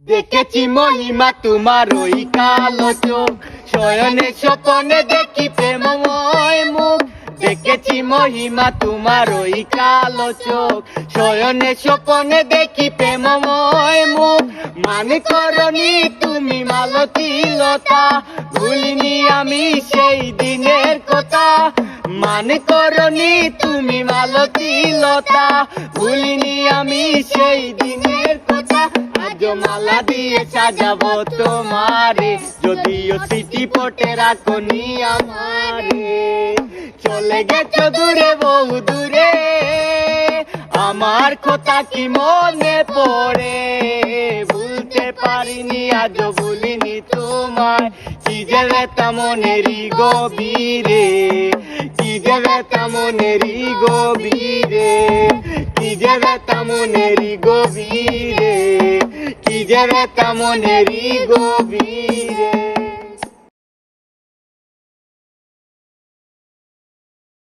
দেখেছি মহিমা তোমার ওই কালো চোখ, শয়নে স্বপনে দেখি প্রেমময় মুখ। দেখেছি মহিমা তোমার ওই কালো চোখ, শয়নে স্বপনে দেখি প্রেমময় মুখ। মানে করনি তুমি মালতী লতা, ভুলিনি আমি সেই দিনের কথা। মানে করনি তুমি মালতী লতা, ভুলিনি আমি সেই দিনের কথা। আজ মালা দিয়ে সাজাবো তোমারে, যদিও স্মৃতি পটে রাখনি আমারে। চলে গেছো দূরে বহু দূরে, আমার কথা কি মনে পড়ে। ভুলতে পারিনি আজও ভুলিনি তোমায়, কি যে ব্যথা মনেরই গভীরে, কি যে ব্যথা মনেরই গভীরে, কি যে ব্যথা মনেরই গভীরে, কি যে ব্যথা মনেরই গভীরে।